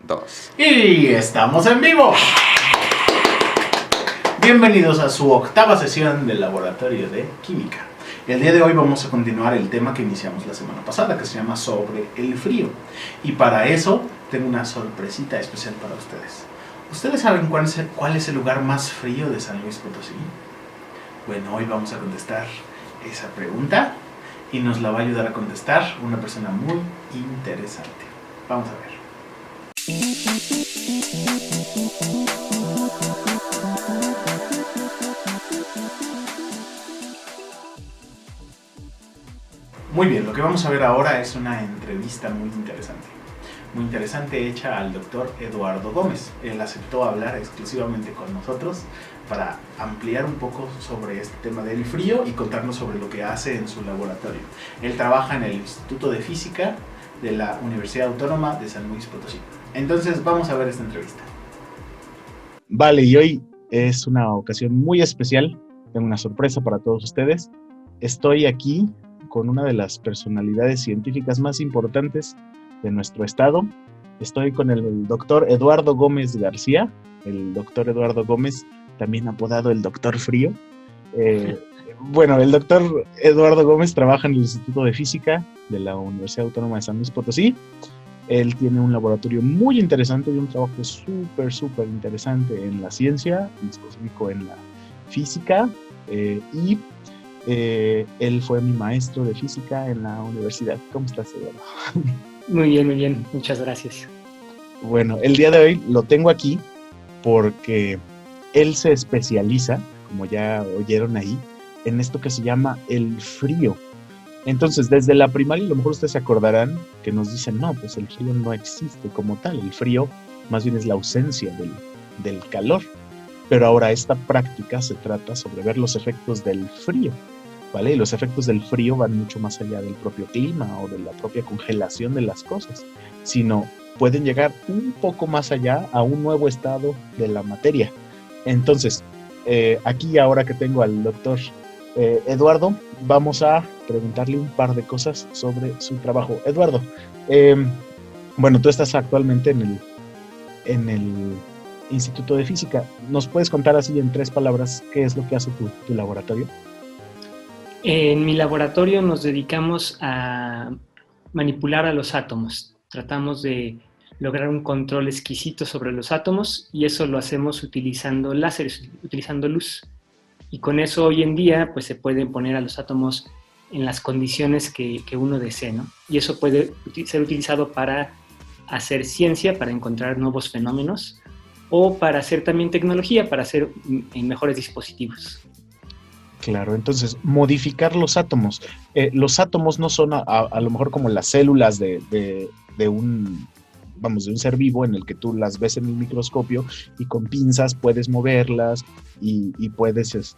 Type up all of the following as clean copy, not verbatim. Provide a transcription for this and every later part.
Dos. Y estamos en vivo. Bienvenidos a su octava sesión del Laboratorio de Química. El día de hoy vamos a continuar el tema que iniciamos la semana pasada, que se llama sobre el frío. Y para eso tengo una sorpresita especial para ustedes. ¿Ustedes saben cuál es el lugar más frío de San Luis Potosí? Bueno, hoy vamos a contestar esa pregunta y nos la va a ayudar a contestar una persona muy interesante. Vamos a ver. Muy bien, lo que vamos a ver ahora es una entrevista muy interesante hecha al doctor Eduardo Gómez. Él aceptó hablar exclusivamente con nosotros para ampliar un poco sobre este tema del frío y contarnos sobre lo que hace en su laboratorio. Él trabaja en el Instituto de Física de la Universidad Autónoma de San Luis Potosí. Entonces vamos a ver esta entrevista. Vale, y hoy es una ocasión muy especial, tengo una sorpresa para todos ustedes. Estoy aquí con una de las personalidades científicas más importantes de nuestro estado. Estoy con el doctor Eduardo Gómez García, el doctor Eduardo Gómez, también apodado el Doctor Frío. Bueno, el doctor Eduardo Gómez trabaja en el Instituto de Física de la Universidad Autónoma de San Luis Potosí. Él tiene un laboratorio muy interesante y un trabajo súper interesante en la ciencia, en específico en la física, y él fue mi maestro de física en la universidad. ¿Cómo estás, Eduardo? Muy bien, muchas gracias. Bueno, el día de hoy lo tengo aquí porque él se especializa, como ya oyeron ahí, en esto que se llama el frío. Entonces, desde la primaria, a lo mejor ustedes se acordarán que nos dicen, no, pues el frío no existe como tal. El frío más bien es la ausencia del calor. Pero ahora esta práctica se trata sobre ver los efectos del frío, ¿vale? Y los efectos del frío van mucho más allá del propio clima o de la propia congelación de las cosas, sino pueden llegar un poco más allá a un nuevo estado de la materia. Entonces, aquí ahora que tengo al doctor Eduardo, vamos a preguntarle un par de cosas sobre su trabajo. Eduardo, bueno, tú estás actualmente en el Instituto de Física. ¿Nos puedes contar así en 3 palabras qué es lo que hace tu laboratorio? En mi laboratorio nos dedicamos a manipular a los átomos. Tratamos de lograr un control exquisito sobre los átomos y eso lo hacemos utilizando láseres, utilizando luz. Y con eso hoy en día pues se pueden poner a los átomos en las condiciones que uno desee, ¿no? Y eso puede ser utilizado para hacer ciencia, para encontrar nuevos fenómenos o para hacer también tecnología, para hacer mejores dispositivos. Claro, entonces, modificar los átomos. Los átomos no son a lo mejor como las células de un ser vivo en el que tú las ves en el microscopio y con pinzas puedes moverlas y puedes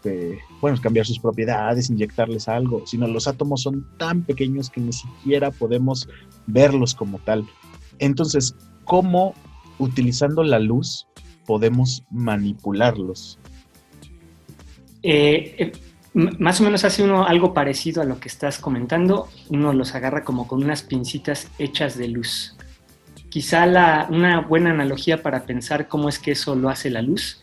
cambiar sus propiedades, inyectarles algo, sino los átomos son tan pequeños que ni siquiera podemos verlos como tal. Entonces, ¿cómo utilizando la luz podemos manipularlos? Más o menos hace uno algo parecido a lo que estás comentando. Uno los agarra como con unas pincitas hechas de luz. Quizá una buena analogía para pensar cómo es que eso lo hace la luz.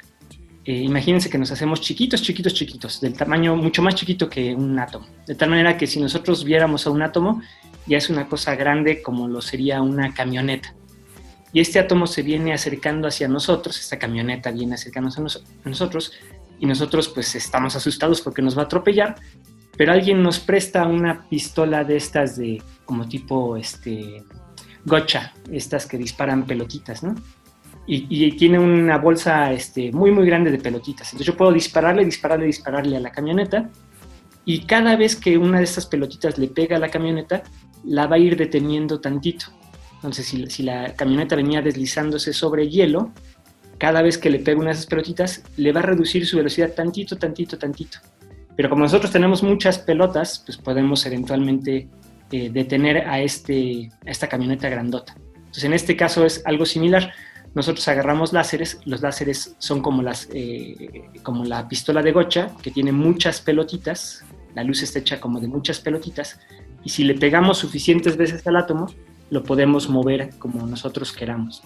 Imagínense que nos hacemos chiquitos, del tamaño mucho más chiquito que un átomo. De tal manera que si nosotros viéramos a un átomo, ya es una cosa grande como lo sería una camioneta. Y este átomo se viene acercando hacia nosotros, esta camioneta viene acercándose a nosotros, y nosotros pues estamos asustados porque nos va a atropellar, pero alguien nos presta una pistola de estas de como tipo gocha, estas que disparan pelotitas, ¿no? Y tiene una bolsa muy grande de pelotitas. Entonces yo puedo dispararle a la camioneta, y cada vez que una de estas pelotitas le pega a la camioneta, la va a ir deteniendo tantito. Entonces si la camioneta venía deslizándose sobre hielo, cada vez que le pega una de esas pelotitas, le va a reducir su velocidad tantito. Pero como nosotros tenemos muchas pelotas, pues podemos eventualmente detener a esta camioneta grandota. Entonces, en este caso es algo similar. Nosotros agarramos láseres, los láseres son como la pistola de gocha, que tiene muchas pelotitas, la luz está hecha como de muchas pelotitas, y si le pegamos suficientes veces al átomo, lo podemos mover como nosotros queramos.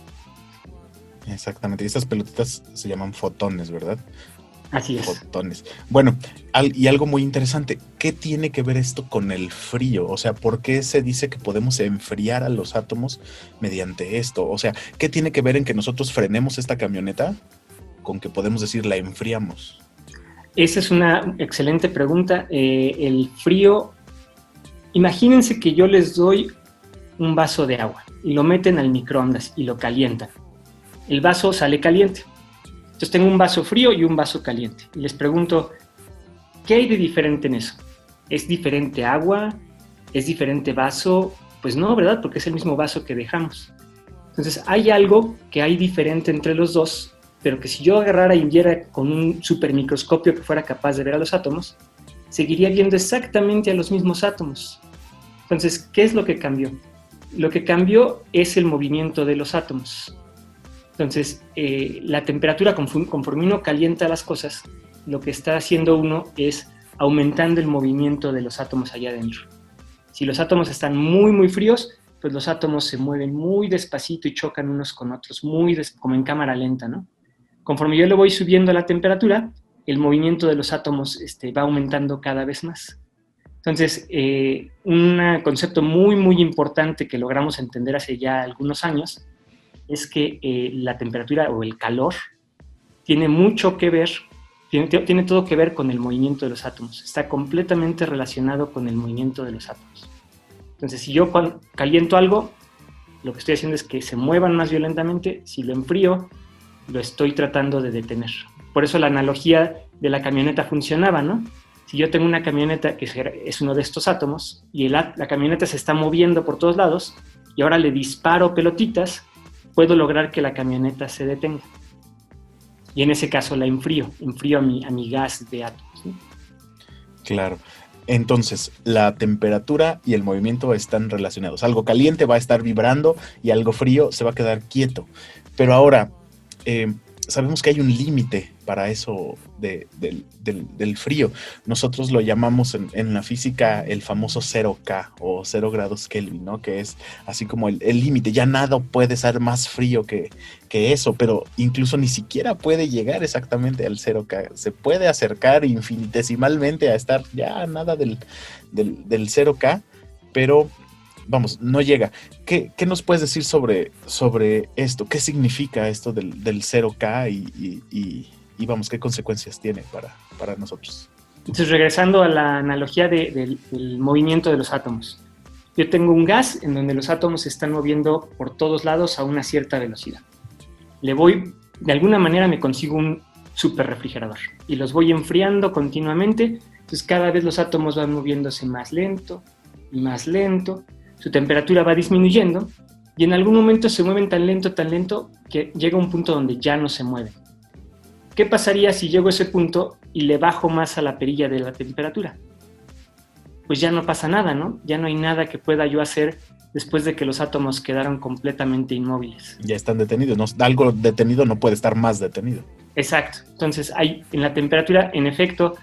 Exactamente. Y estas pelotitas se llaman fotones, ¿verdad? Así es. Fotones. Bueno, y algo muy interesante, ¿qué tiene que ver esto con el frío? O sea, ¿por qué se dice que podemos enfriar a los átomos mediante esto? O sea, ¿qué tiene que ver en que nosotros frenemos esta camioneta con que podemos decir la enfriamos? Esa es una excelente pregunta. El frío, imagínense que yo les doy un vaso de agua y lo meten al microondas y lo calientan. El vaso sale caliente. Entonces tengo un vaso frío y un vaso caliente. Y les pregunto, ¿qué hay de diferente en eso? ¿Es diferente agua? ¿Es diferente vaso? Pues no, ¿verdad? Porque es el mismo vaso que dejamos. Entonces hay algo que hay diferente entre los dos, pero que si yo agarrara y viera con un supermicroscopio que fuera capaz de ver a los átomos, seguiría viendo exactamente a los mismos átomos. Entonces, ¿qué es lo que cambió? Lo que cambió es el movimiento de los átomos. Entonces, la temperatura, conforme uno calienta las cosas, lo que está haciendo uno es aumentando el movimiento de los átomos allá adentro. Si los átomos están muy, muy fríos, pues los átomos se mueven muy despacito y chocan unos con otros, como en cámara lenta, ¿no? Conforme yo le voy subiendo la temperatura, el movimiento de los átomos va aumentando cada vez más. Entonces, un concepto muy, muy importante que logramos entender hace ya algunos años es que la temperatura o el calor tiene mucho que ver, tiene todo que ver con el movimiento de los átomos. Está completamente relacionado con el movimiento de los átomos. Entonces, si yo caliento algo, lo que estoy haciendo es que se muevan más violentamente. Si lo enfrío, lo estoy tratando de detener. Por eso la analogía de la camioneta funcionaba, ¿no? Si yo tengo una camioneta que es uno de estos átomos y la camioneta se está moviendo por todos lados y ahora le disparo pelotitas, puedo lograr que la camioneta se detenga. Y en ese caso la enfrío a mi gas de átomos, ¿no? Claro. Entonces, la temperatura y el movimiento están relacionados. Algo caliente va a estar vibrando y algo frío se va a quedar quieto. Pero ahora, sabemos que hay un límite para eso del frío. Nosotros lo llamamos en la física el famoso 0K o 0 grados Kelvin, ¿no? Que es así como el límite. Ya nada puede ser más frío que eso, pero incluso ni siquiera puede llegar exactamente al 0K. Se puede acercar infinitesimalmente a estar ya nada del 0K, pero vamos, no llega. ¿Qué nos puedes decir sobre esto? ¿Qué significa esto del 0K y vamos, qué consecuencias tiene para nosotros? Entonces, regresando a la analogía del movimiento de los átomos. Yo tengo un gas en donde los átomos se están moviendo por todos lados a una cierta velocidad. De alguna manera me consigo un super refrigerador y los voy enfriando continuamente. Entonces, cada vez los átomos van moviéndose más lento y más lento. Su temperatura va disminuyendo y en algún momento se mueven tan lento que llega un punto donde ya no se mueven. ¿Qué pasaría si llego a ese punto y le bajo más a la perilla de la temperatura? Pues ya no pasa nada, ¿no? Ya no hay nada que pueda yo hacer después de que los átomos quedaron completamente inmóviles. Ya están detenidos, ¿no? Algo detenido no puede estar más detenido. Exacto. Entonces, en la temperatura, en efecto,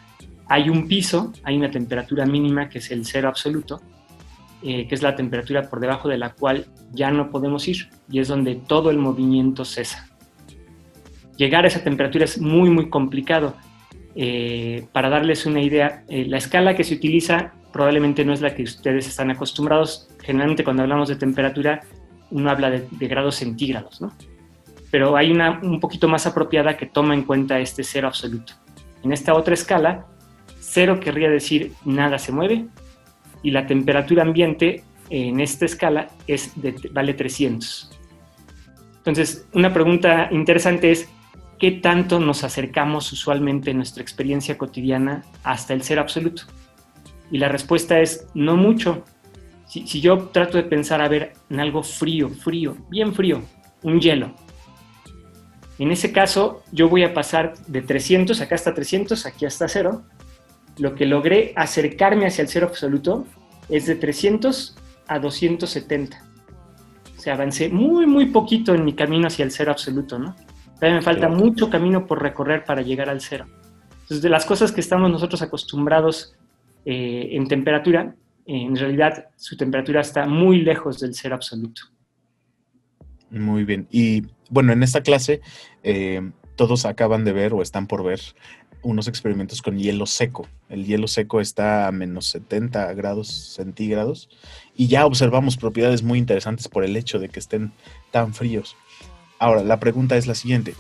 hay un piso, hay una temperatura mínima que es el cero absoluto, que es la temperatura por debajo de la cual ya no podemos ir y es donde todo el movimiento cesa. Llegar a esa temperatura es muy, muy complicado. Para darles una idea, la escala que se utiliza probablemente no es la que ustedes están acostumbrados. Generalmente cuando hablamos de temperatura uno habla de grados centígrados, ¿no? Pero hay una un poquito más apropiada que toma en cuenta este cero absoluto. En esta otra escala, cero querría decir nada se mueve, y la temperatura ambiente en esta escala vale 300. Entonces, una pregunta interesante es, ¿qué tanto nos acercamos usualmente en nuestra experiencia cotidiana hasta el cero absoluto? Y la respuesta es, no mucho. Si yo trato de pensar, a ver, en algo frío, bien frío, un hielo. En ese caso, yo voy a pasar de 300, acá hasta 300, aquí hasta 0, lo que logré acercarme hacia el cero absoluto es de 300 a 270. O sea, avancé muy, muy poquito en mi camino hacia el cero absoluto, ¿no? Todavía me falta mucho camino por recorrer para llegar al cero. Entonces, de las cosas que estamos nosotros acostumbrados en temperatura, en realidad su temperatura está muy lejos del cero absoluto. Muy bien. Y bueno, en esta clase todos acaban de ver o están por ver unos experimentos con hielo seco. El hielo seco está a menos 70 grados centígrados y ya observamos propiedades muy interesantes por el hecho de que estén tan fríos. Ahora, la pregunta es la siguiente.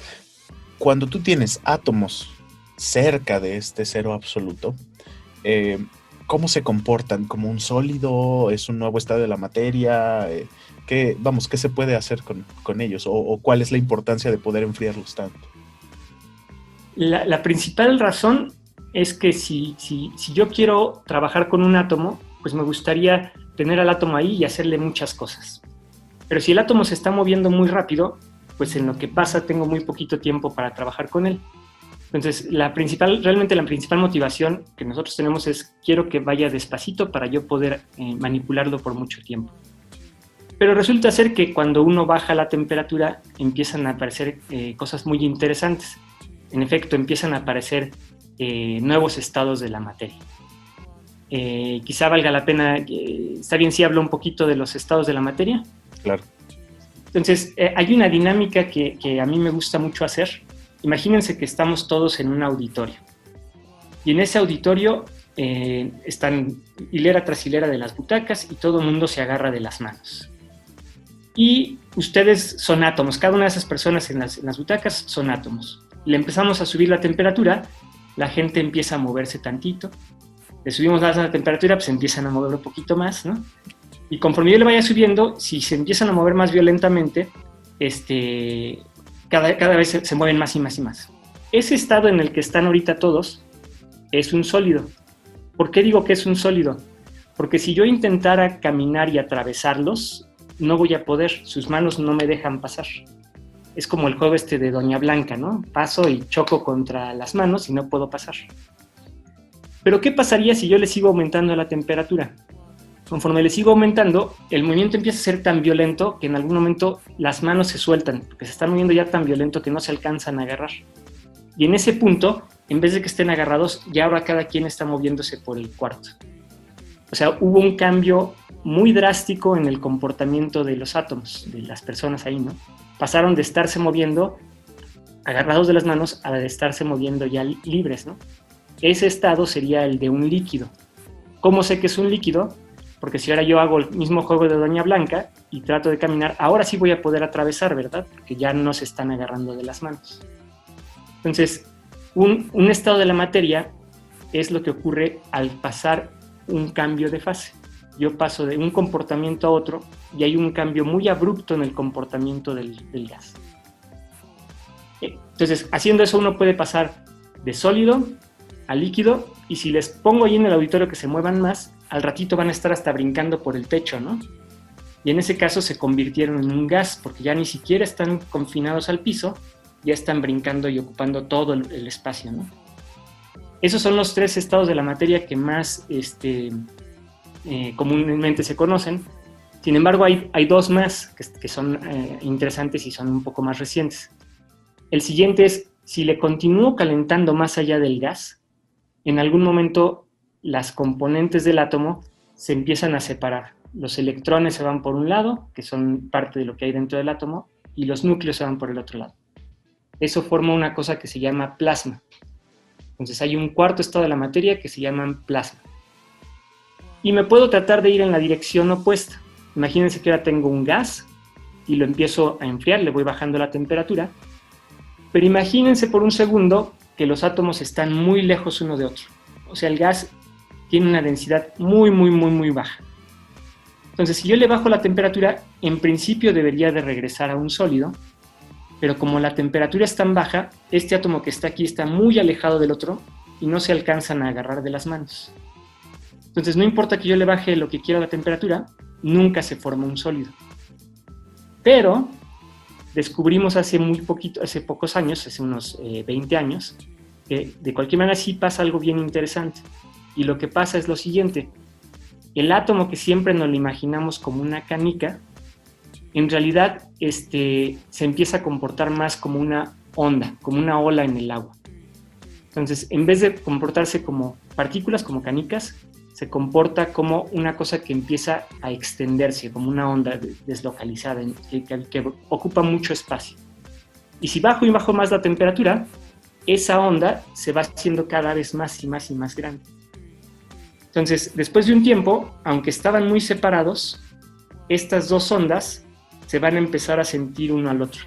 Cuando tú tienes átomos cerca de este cero absoluto, eh, ¿cómo se comportan? ¿Como un sólido? ¿Es un nuevo estado de la materia? ¿Qué se puede hacer con ellos? ¿O cuál es la importancia de poder enfriarlos tanto? La principal razón es que si yo quiero trabajar con un átomo, pues me gustaría tener al átomo ahí y hacerle muchas cosas. Pero si el átomo se está moviendo muy rápido, pues en lo que pasa tengo muy poquito tiempo para trabajar con él. Entonces, realmente la principal motivación que nosotros tenemos es quiero que vaya despacito para yo poder manipularlo por mucho tiempo. Pero resulta ser que cuando uno baja la temperatura empiezan a aparecer cosas muy interesantes. En efecto, empiezan a aparecer nuevos estados de la materia. Quizá valga la pena, ¿está bien si hablo un poquito de los estados de la materia? Claro. Entonces, hay una dinámica que a mí me gusta mucho hacer. Imagínense que estamos todos en un auditorio. Y en ese auditorio están hilera tras hilera de las butacas y todo el mundo se agarra de las manos. Y ustedes son átomos. Cada una de esas personas en las butacas son átomos. Le empezamos a subir la temperatura, la gente empieza a moverse tantito. Le subimos la temperatura, pues empiezan a mover un poquito más, ¿no? Y conforme yo le vaya subiendo, si se empiezan a mover más violentamente, cada vez se mueven más y más y más. Ese estado en el que están ahorita todos es un sólido. ¿Por qué digo que es un sólido? Porque si yo intentara caminar y atravesarlos, no voy a poder, sus manos no me dejan pasar. Es como el juego de Doña Blanca, ¿no? Paso y choco contra las manos y no puedo pasar. Pero ¿qué pasaría si yo le sigo aumentando la temperatura? Conforme le sigo aumentando, el movimiento empieza a ser tan violento que en algún momento las manos se sueltan, porque se están moviendo ya tan violento que no se alcanzan a agarrar. Y en ese punto, en vez de que estén agarrados, ya ahora cada quien está moviéndose por el cuarto. O sea, hubo un cambio muy drástico en el comportamiento de los átomos, de las personas ahí, ¿no? Pasaron de estarse moviendo agarrados de las manos a de estarse moviendo ya libres, ¿no? Ese estado sería el de un líquido. ¿Cómo sé que es un líquido? Porque si ahora yo hago el mismo juego de Doña Blanca y trato de caminar, ahora sí voy a poder atravesar, ¿verdad? Porque ya no se están agarrando de las manos. Entonces, un estado de la materia es lo que ocurre al pasar un cambio de fase. Yo paso de un comportamiento a otro y hay un cambio muy abrupto en el comportamiento del gas. Entonces, haciendo eso uno puede pasar de sólido a líquido, y si les pongo ahí en el auditorio que se muevan más, al ratito van a estar hasta brincando por el techo, ¿no? Y en ese caso se convirtieron en un gas, porque ya ni siquiera están confinados al piso, ya están brincando y ocupando todo el espacio, ¿no? Esos son los tres estados de la materia que más comúnmente se conocen. Sin embargo, hay dos más que son interesantes y son un poco más recientes. El siguiente es, si le continúo calentando más allá del gas, en algún momento las componentes del átomo se empiezan a separar. Los electrones se van por un lado, que son parte de lo que hay dentro del átomo, y los núcleos se van por el otro lado. Eso forma una cosa que se llama plasma. Entonces hay un cuarto estado de la materia que se llama plasma. Y me puedo tratar de ir en la dirección opuesta. Imagínense que ahora tengo un gas y lo empiezo a enfriar, le voy bajando la temperatura. Pero imagínense por un segundo que los átomos están muy lejos uno de otro. O sea, el gas tiene una densidad muy, muy, muy, muy baja. Entonces, si yo le bajo la temperatura, en principio debería de regresar a un sólido, pero como la temperatura es tan baja, este átomo que está aquí está muy alejado del otro y no se alcanzan a agarrar de las manos. Entonces, no importa que yo le baje lo que quiera la temperatura, nunca se forma un sólido. Pero descubrimos hace pocos años, hace unos 20 años, que de cualquier manera sí pasa algo bien interesante. Y lo que pasa es lo siguiente: el átomo que siempre nos lo imaginamos como una canica, en realidad se empieza a comportar más como una onda, como una ola en el agua. Entonces, en vez de comportarse como partículas, como canicas, se comporta como una cosa que empieza a extenderse, como una onda deslocalizada, que ocupa mucho espacio. Y si bajo y bajo más la temperatura, esa onda se va haciendo cada vez más y más y más grande. Entonces, después de un tiempo, aunque estaban muy separados, estas dos ondas se van a empezar a sentir uno al otro.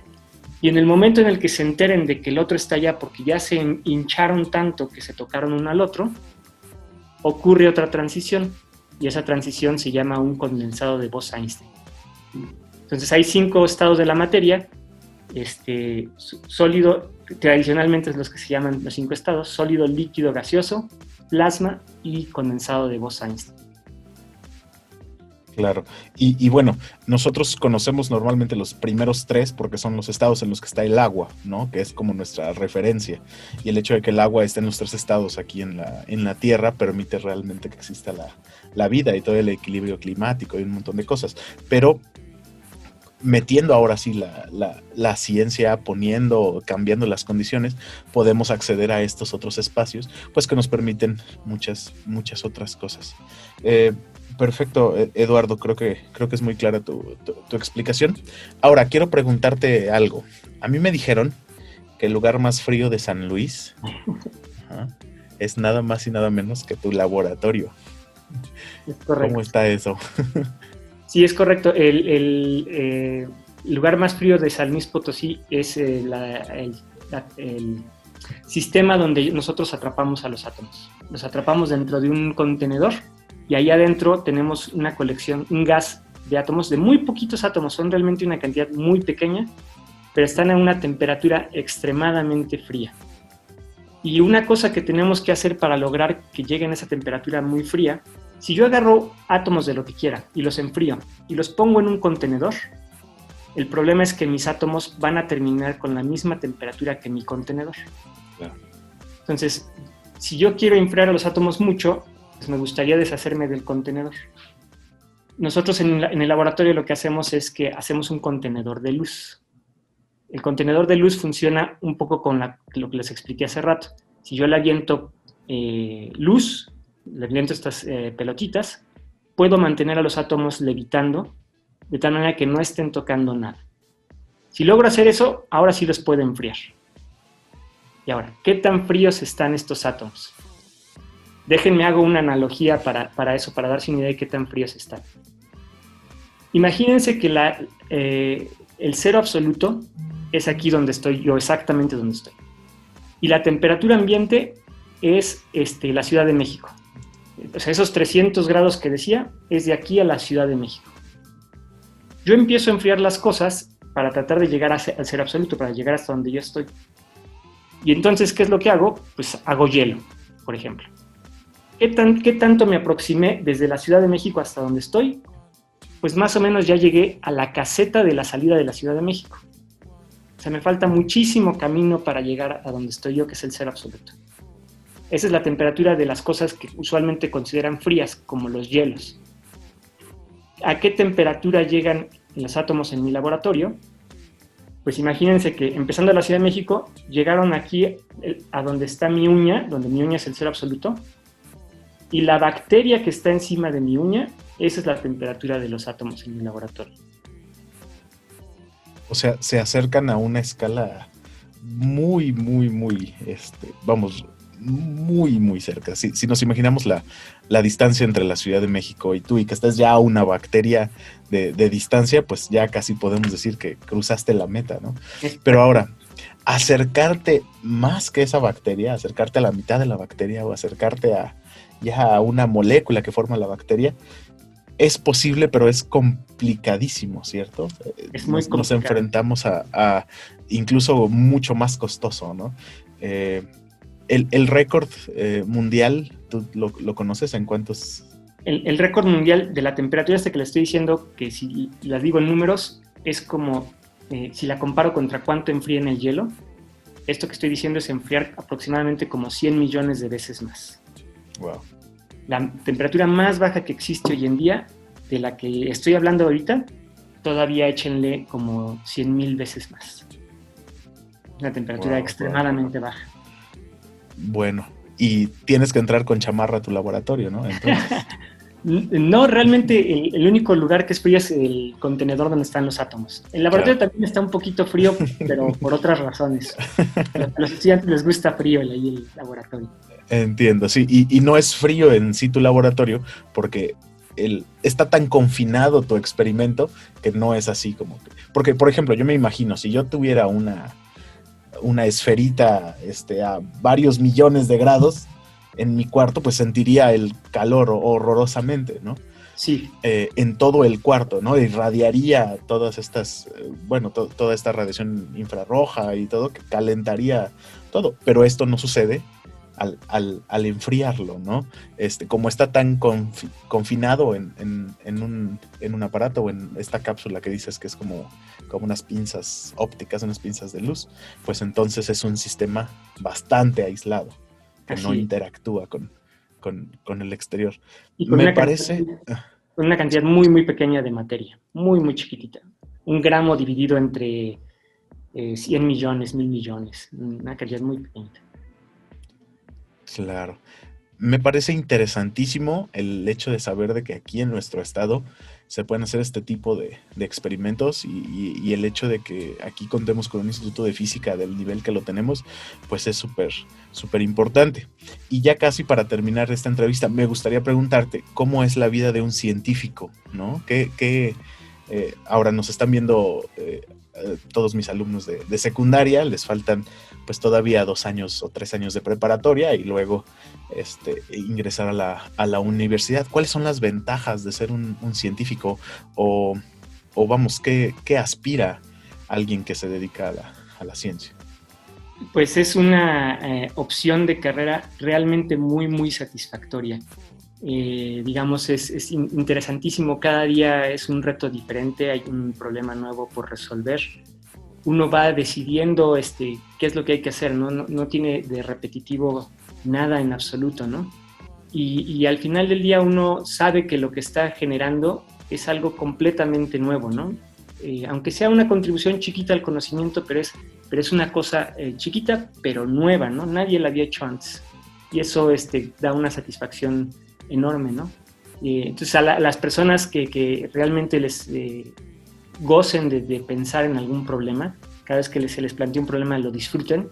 Y en el momento en el que se enteren de que el otro está allá porque ya se hincharon tanto que se tocaron uno al otro, ocurre otra transición. Y esa transición se llama un condensado de Bose-Einstein. Entonces hay 5 estados de la materia. Sólido, tradicionalmente es los que se llaman los 5 estados: sólido, líquido, gaseoso, plasma y condensado de Bose-Einstein. Claro. Y bueno, nosotros conocemos normalmente los primeros 3 porque son los estados en los que está el agua, ¿no? Que es como nuestra referencia. Y el hecho de que el agua esté en los 3 estados aquí en la Tierra permite realmente que exista la vida y todo el equilibrio climático y un montón de cosas. Pero metiendo ahora sí la ciencia, cambiando las condiciones, podemos acceder a estos otros espacios, pues que nos permiten muchas otras cosas. Perfecto, Eduardo, creo que es muy clara tu explicación. Ahora, quiero preguntarte algo. A mí me dijeron que el lugar más frío de San Luis es nada más y nada menos que tu laboratorio. Es correcto. ¿Cómo está eso? Sí, es correcto. El lugar más frío de San Luis Potosí es el sistema donde nosotros atrapamos a los átomos. Los atrapamos dentro de un contenedor y ahí adentro tenemos una colección, un gas de átomos, de muy poquitos átomos, son realmente una cantidad muy pequeña, pero están a una temperatura extremadamente fría. Y una cosa que tenemos que hacer para lograr que lleguen a esa temperatura muy fría, si yo agarro átomos de lo que quiera y los enfrío y los pongo en un contenedor, el problema es que mis átomos van a terminar con la misma temperatura que mi contenedor. Claro. Entonces, si yo quiero enfriar a los átomos mucho, pues me gustaría deshacerme del contenedor. Nosotros en el laboratorio lo que hacemos es que hacemos un contenedor de luz. El contenedor de luz funciona un poco con lo que les expliqué hace rato. Si yo le aviento luz, le aviento estas pelotitas, puedo mantener a los átomos levitando de tal manera que no estén tocando nada. Si logro hacer eso, ahora sí los puedo enfriar. Y ahora, ¿qué tan fríos están estos átomos? Déjenme hago una analogía para eso, para darse una idea de qué tan fríos están. Imagínense que el cero absoluto es aquí donde estoy yo, exactamente donde estoy. Y la temperatura ambiente es la Ciudad de México. O sea, esos 300 grados que decía, es de aquí a la Ciudad de México. Yo empiezo a enfriar las cosas para tratar de llegar al cero absoluto, para llegar hasta donde yo estoy. Y entonces, ¿qué es lo que hago? Pues hago hielo, por ejemplo. ¿Qué tanto me aproximé desde la Ciudad de México hasta donde estoy? Pues más o menos ya llegué a la caseta de la salida de la Ciudad de México. O sea, me falta muchísimo camino para llegar a donde estoy yo, que es el cero absoluto. Esa es la temperatura de las cosas que usualmente consideran frías, como los hielos. ¿A qué temperatura llegan los átomos en mi laboratorio? Pues imagínense que empezando a la Ciudad de México, llegaron aquí a donde está mi uña, donde mi uña es el cero absoluto, y la bacteria que está encima de mi uña, esa es la temperatura de los átomos en mi laboratorio. O sea, se acercan a una escala muy, muy, muy, muy, muy cerca. Si nos imaginamos la distancia entre la Ciudad de México y tú, y que estás ya a una bacteria de distancia, pues ya casi podemos decir que cruzaste la meta, ¿no? Pero ahora, acercarte más que esa bacteria, acercarte a la mitad de la bacteria o acercarte ya a una molécula que forma la bacteria, es posible, pero es complicadísimo, ¿cierto? Es muy complicado. Nos enfrentamos a incluso mucho más costoso, ¿no? El récord mundial, ¿tú lo conoces? ¿En cuántos? El récord mundial de la temperatura que le estoy diciendo, que si las digo en números, es como si la comparo contra cuánto enfría en el hielo. Esto que estoy diciendo es enfriar aproximadamente como 100 millones de veces más. Wow. La temperatura más baja que existe hoy en día, de la que estoy hablando ahorita, todavía échenle como 100,000 veces más. Una temperatura extremadamente baja. Bueno, y tienes que entrar con chamarra a tu laboratorio, ¿no? Entonces. No, realmente el único lugar que es frío es el contenedor donde están los átomos. El laboratorio también está un poquito frío, pero por otras razones. A los estudiantes les gusta frío ahí el laboratorio. Entiendo, sí. Y no es frío en sí tu laboratorio porque está tan confinado tu experimento que no es así como que... Porque, por ejemplo, yo me imagino, si yo tuviera una esferita a varios millones de grados en mi cuarto, pues sentiría el calor horrorosamente, ¿no? Sí. En todo el cuarto, ¿no? Irradiaría todas estas, toda esta radiación infrarroja y todo, que calentaría todo. Pero esto no sucede al enfriarlo, ¿no? Como está tan confinado en un aparato o en esta cápsula que dices que es como unas pinzas ópticas, unas pinzas de luz, pues entonces es un sistema bastante aislado, que no interactúa con el exterior. Y con una cantidad muy, muy pequeña de materia, muy, muy chiquitita. 1 gramo dividido entre 100 millones, 1000 millones, una cantidad muy pequeñita. Claro. Me parece interesantísimo el hecho de saber de que aquí en nuestro estado se pueden hacer este tipo de experimentos y el hecho de que aquí contemos con un instituto de física del nivel que lo tenemos, pues es súper importante. Y ya casi para terminar esta entrevista, me gustaría preguntarte cómo es la vida de un científico, ¿no? Ahora nos están viendo todos mis alumnos de secundaria, les faltan pues todavía 2 años o 3 años de preparatoria y luego ingresar a la universidad. ¿Cuáles son las ventajas de ser un científico? O vamos, ¿qué aspira alguien que se dedica a la ciencia? Pues es una opción de carrera realmente muy, muy satisfactoria. Digamos, es interesantísimo, cada día es un reto diferente, hay un problema nuevo por resolver. Uno va decidiendo qué es lo que hay que hacer, no tiene de repetitivo nada en absoluto, ¿no? Y al final del día uno sabe que lo que está generando es algo completamente nuevo, ¿no? Aunque sea una contribución chiquita al conocimiento, pero es una cosa chiquita, pero nueva, ¿no? Nadie la había hecho antes. Y eso da una satisfacción enorme, ¿no? Entonces a las personas que realmente les gocen de pensar en algún problema, cada vez que se les plantea un problema lo disfruten,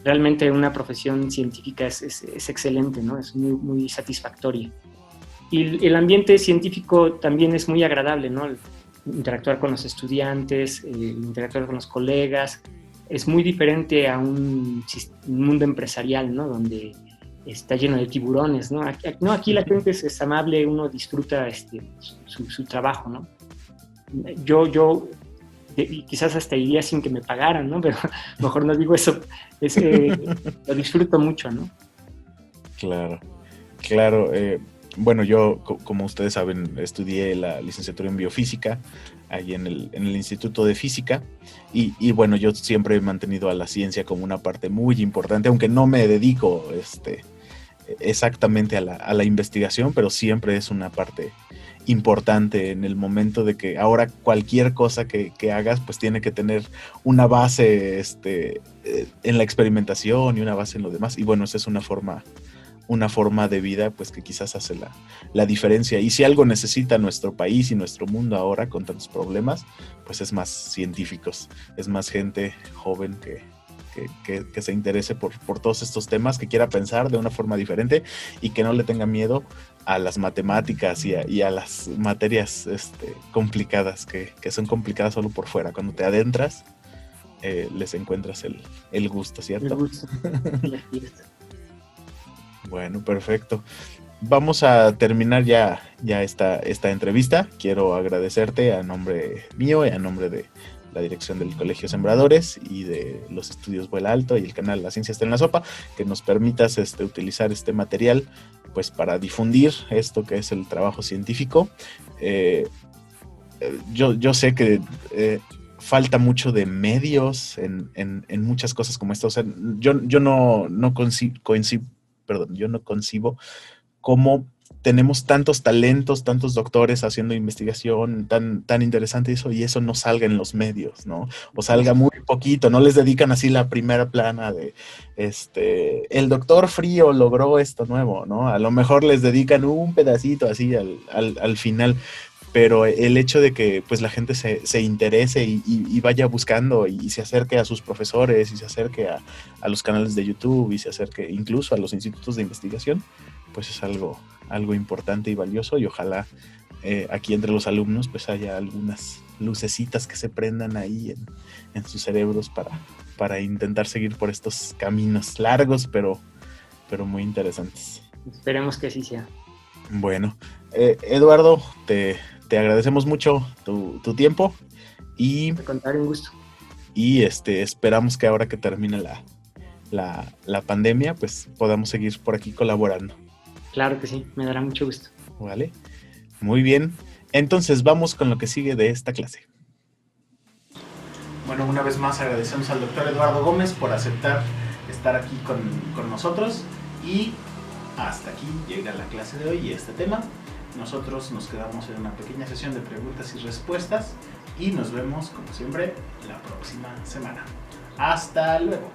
realmente una profesión científica es excelente, ¿no? Es muy, muy satisfactoria. Y el ambiente científico también es muy agradable, ¿no? Interactuar con los estudiantes, interactuar con los colegas, es muy diferente a un mundo empresarial, ¿no? Donde está lleno de tiburones, ¿no? Aquí la gente es amable, uno disfruta su trabajo, ¿no? Yo quizás hasta iría sin que me pagaran, ¿no? Pero mejor no digo eso, lo disfruto mucho, ¿no? Claro. Bueno, yo, como ustedes saben, estudié la licenciatura en biofísica ahí en el Instituto de Física y bueno, yo siempre he mantenido a la ciencia como una parte muy importante, aunque no me dedico exactamente a la investigación, pero siempre es una parte importante en el momento de que ahora cualquier cosa que hagas pues tiene que tener una base en la experimentación y una base en lo demás, y bueno, esa es una forma de vida pues que quizás hace la diferencia, y si algo necesita nuestro país y nuestro mundo ahora con tantos problemas, pues es más científicos, es más gente joven que se interese por todos estos temas, que quiera pensar de una forma diferente y que no le tenga miedo a las matemáticas y a las materias complicadas, que son complicadas solo por fuera. Cuando te adentras, les encuentras el gusto, ¿cierto? El gusto. Bueno, perfecto. Vamos a terminar ya esta entrevista. Quiero agradecerte a nombre mío y a nombre de la dirección del Colegio Sembradores y de los estudios Vuela Alto y el canal La Ciencia está en la Sopa, que nos permitas utilizar este material pues para difundir esto que es el trabajo científico. Yo sé que falta mucho de medios en muchas cosas como esta. O sea, yo no concibo cómo tenemos tantos talentos, tantos doctores haciendo investigación tan interesante y eso no salga en los medios, ¿no? O salga muy poquito, no les dedican así la primera plana de, el doctor Frío logró esto nuevo, ¿no? A lo mejor les dedican un pedacito así al final, pero el hecho de que pues la gente se interese y vaya buscando y se acerque a sus profesores y se acerque a los canales de YouTube y se acerque incluso a los institutos de investigación, pues es algo importante y valioso, y ojalá aquí entre los alumnos pues haya algunas lucecitas que se prendan ahí en sus cerebros para intentar seguir por estos caminos largos pero muy interesantes. Esperemos que así sea. Bueno, Eduardo, te agradecemos mucho tu tiempo y Te contaré un gusto. Y esperamos que ahora que termine la pandemia, pues podamos seguir por aquí colaborando. Claro que sí, me dará mucho gusto. ¿Vale? Muy bien. Entonces vamos con lo que sigue de esta clase. Bueno, una vez más agradecemos al doctor Eduardo Gómez por aceptar estar aquí con nosotros, y hasta aquí llega la clase de hoy y este tema. Nosotros nos quedamos en una pequeña sesión de preguntas y respuestas y nos vemos, como siempre, la próxima semana. Hasta luego.